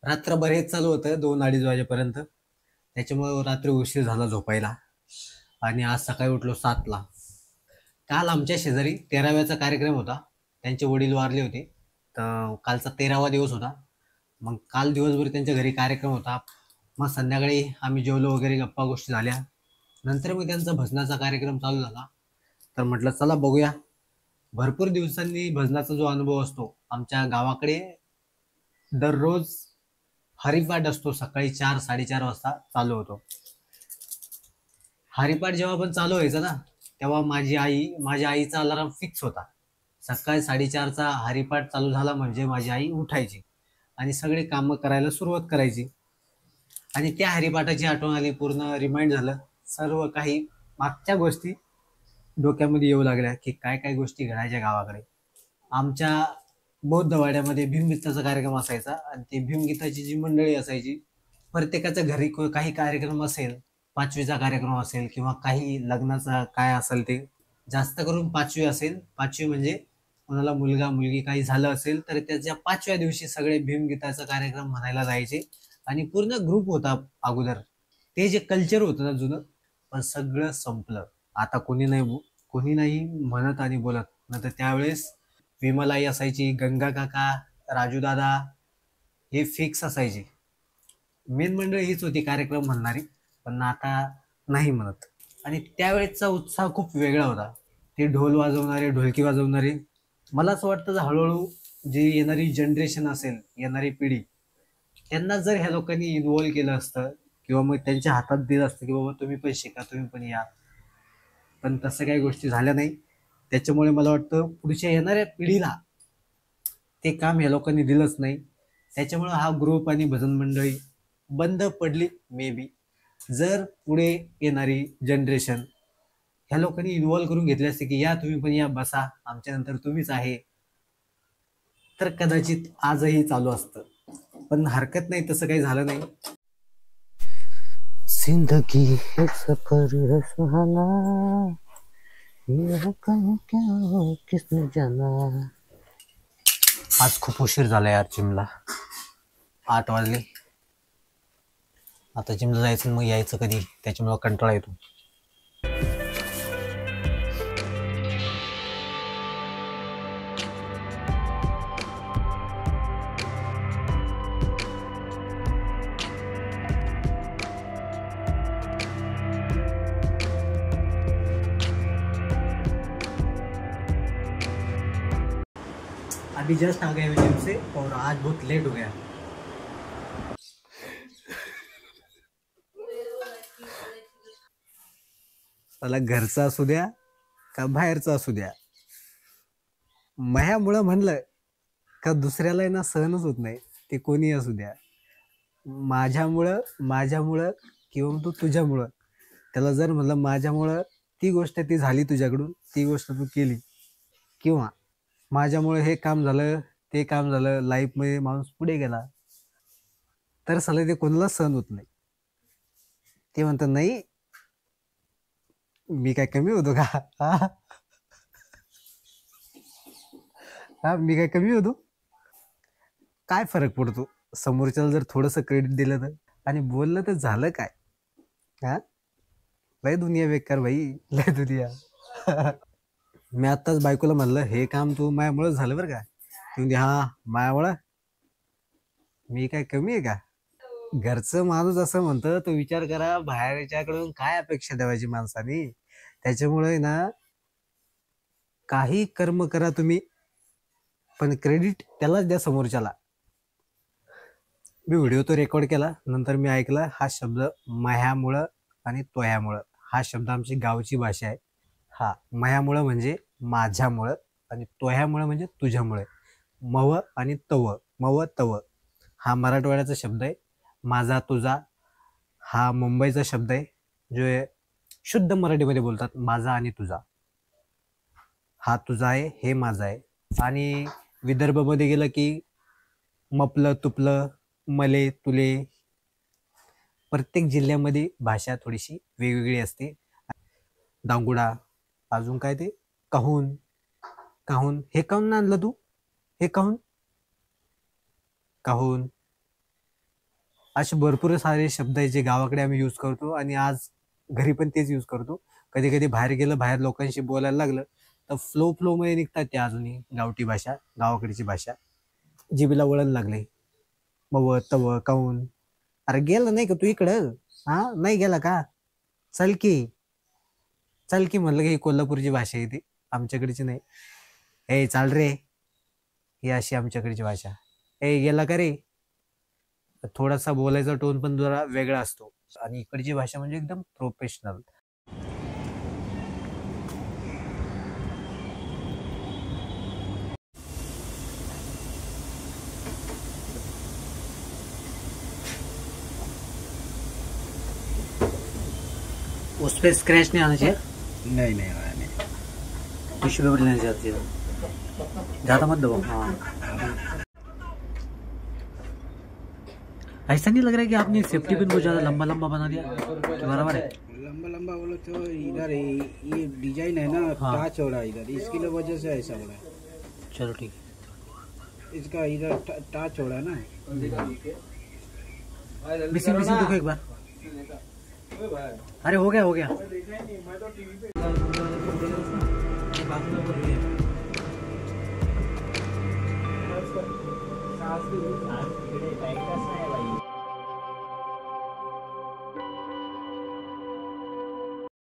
रात्रभर हेच चालू होतं 2-2:30 वाजेपर्यंत. त्याच्यामुळे रात्री उशीर झाला झोपायला आणि आज सकाळी उठलो 7ला. काल आमच्या शेजारी 13व्याचा कार्यक्रम होता. त्यांचे वडील वारले होते, तर कालचा 13वा दिवस होता. मग काल दिवसभर त्यांच्या घरी कार्यक्रम होता. मग संध्याकाळी आम्ही जेवलो वगैरे, गप्पा गोष्टी झाल्या. नंतर मग त्यांचा भजनाचा कार्यक्रम चालू झाला. तर म्हटलं चला बघूया. भरपूर दिवसांनी भजनाचा जो अनुभव असतो, आमच्या गावाकडे दररोज हरिपाठ असतो. सकाळी 4-4:30 वाजता चालू होतो. हरिपाठ जेव्हा पण चालू व्हायचा ना, तेव्हा माझ्या आईचा अलार्म फिक्स होता. सकाळी 4:30चा हरिपाठ चालू झाला म्हणजे माझी आई उठायची आणि सगळे कामं करायला सुरुवात करायची. आणि त्या हरिपाठाची आठवण आली, पूर्ण रिमाइंड झालं. सर्व काही मागच्या गोष्टी डोक्यामध्ये येऊ लागल्या की काय काय गोष्टी घडायच्या गावाकडे. आमच्या बौद्ध वाड्यामध्ये भीमगीताचा कार्यक्रम असायचा आणि ते भीमगीताची जी मंडळी असायची, प्रत्येकाच्या घरी काही कार्यक्रम असेल, 5वीचा कार्यक्रम असेल किंवा काही लग्नाचा काय असेल, ते जास्त करून 5वी असेल. 5वी म्हणजे कोणाला मुलगा मुलगी काही झालं असेल तर त्याच्या 5व्या दिवशी सगळे भीमगीताचा कार्यक्रम म्हणायला जायचे आणि पूर्ण ग्रुप होता अगोदर. ते जे कल्चर होतं ना जुनं, पण सगळं संपलं. आता कोणी नाही म्हणत आणि बोलत. नंतर त्यावेळेस विमलाई असायची, गंगा काका, राजू दादा हे फिक्स असायचे. मेन मंडळी हीच होती कार्यक्रम म्हणणारी, पण आता नाही म्हणत. आणि त्यावेळेसचा उत्साह खूप वेगळा होता. ते ढोल वाजवणारे, ढोलकी वाजवणारे. मला असं वाटतं हळूहळू जी येणारी जनरेशन असेल, येणारी पिढी, त्यांना जर ह्या लोकांनी इन्व्हॉल्व केलं असतं किंवा मग त्यांच्या हातात दिलं असतं की बाबा तुम्ही पण शिका, तुम्ही पण या, पण तसं काही गोष्टी झाल्या नाही. त्याच्यामुळे मला वाटतं पुढच्या येणाऱ्या पिढीला ते काम ह्या लोकांनी दिलंच नाही. त्याच्यामुळे हा ग्रुप आणि भजन मंडळी बंद पडली मे बी. जर पुढे येणारी जनरेशन ह्या लोकांनी इन्व्हॉल्व करून घेतले असते की या तुम्ही पण या, बसा, आमच्या नंतर तुम्हीच आहे, तर कदाचित आजही चालू असतं. पण हरकत नाही, तसं काही झालं नाही. जिंदगी है सफर है सुहाना, क्या हो किसने जाना. आज खूप उशीर झाला यार जिमला. 8 वाजले. आता जिमला जायचं मग यायचं कधी, त्याच्यामुळे कंटाळा येतो. अभी जस्ट आ गए जिम से और आज बहुत लेट हो गया. त्याला घरचा असू द्या का बाहेरचा असू द्या, माझ्यामुळं म्हणलं का दुसऱ्याला ना सहनच होत नाही. ते कोणी असू द्या, माझ्यामुळं किंवा तू तुझ्यामुळं. त्याला जर म्हणलं माझ्यामुळं ती गोष्ट ती झाली तुझ्याकडून, ती गोष्ट तू केली, किंवा माझ्यामुळे हे काम झालं, ते काम झालं, लाईफमध्ये माणूस पुढे गेला, तर साला ते कोणाला सहन होत नाही. ते म्हणतात नाही मी काय कमी होतो का, हा मी काय कमी होतो. काय फरक पडतो समोरच्याला जर थोडंसं क्रेडिट दिलं तर, आणि बोललं तर झालं काय. हा, लय दुनिया बेकार भाई, लय दुनिया. मी आत्ताच बायकोला म्हणलं हे काम तू मायामुळं झालं बरं का. ती म्हणते हा मायामुळं, मी काय कमी आहे का. घरचं माणूस असं म्हणतं, तो विचार करा बाहेरच्याकडून काय अपेक्षा ठेवायची माणसाने. त्याच्यामुळे ना काही कर्म करा तुम्ही, पण क्रेडिट त्यालाच द्या समोरच्याला. मी व्हिडिओ तो रेकॉर्ड केला, नंतर मी ऐकला हा शब्द, माह्यामुळं आणि तोह्यामुळं, हा शब्द आमची गावची भाषा आहे. हा मयामुळं म्हणजे माझ्यामुळं आणि तोह्यामुळं म्हणजे तुझ्यामुळे. मव आणि तव, मव तव हा मराठवाड्याचा शब्द आहे. माझा तुझा हा मुंबईचा शब्द आहे. जो शुद्ध मराठीमध्ये बोलतात माझा आणि तुझा. हा तुझा आहे, हे माझा आहे. आणि विदर्भमध्ये गेलं की मपलं तुपलं, मले तुले. प्रत्येक जिल्ह्यामध्ये भाषा थोडीशी वेगवेगळी असते. दांगुडा, अजून काय ते काहून, काहून हे काहून आणलं तू, हे काहून, काहून. असे भरपूर सारे शब्द आहे जे गावाकडे आम्ही यूज करतो आणि आज घरी पण तेच यूज करतो. कधी कधी बाहेर गेलं, बाहेर लोकांशी बोलायला लागलं तर फ्लो मध्ये निघतात ते अजूनही गावठी भाषा, गावाकडची भाषा. जिबीला वळण लागले. मव तव काहून. अरे गेला नाही का तू इकडं, हा नाही गेला का, चल की, चल की म्हणलं की ही कोल्हापूरची भाषा आहे ती, आमच्याकडची नाही. ए चाल रे, ही अशी आमच्याकडची भाषा. ए गेला का रे. थोडासा बोलायचा टोन पण जरा वेगळा असतो. आणि इकडची भाषा म्हणजे एकदम प्रोफेशनल. उस पे स्क्रैच नहीं आना चाहिए. नहीं नहीं आया नहीं. टिश्यू पेपर लेने जाती है, ज्यादा मत दबाओ. हाँ, ऐसा नहीं लग रहा है कि आपने सेफ्टी पिन को ज्यादा लंबा लंबा बना दिया, बराबर है. लंबा लंबा बोलो तो इधर ये डिजाइन है ना, हाँ. टाच हो रहा है इधर, इसकी वजह से ऐसा हो रहा है. चलो ठीक इसका इधर टाच हो रहा है ना. है. मिसिंग मिसिंग देखो एक बार. अरे हो गया हो गया.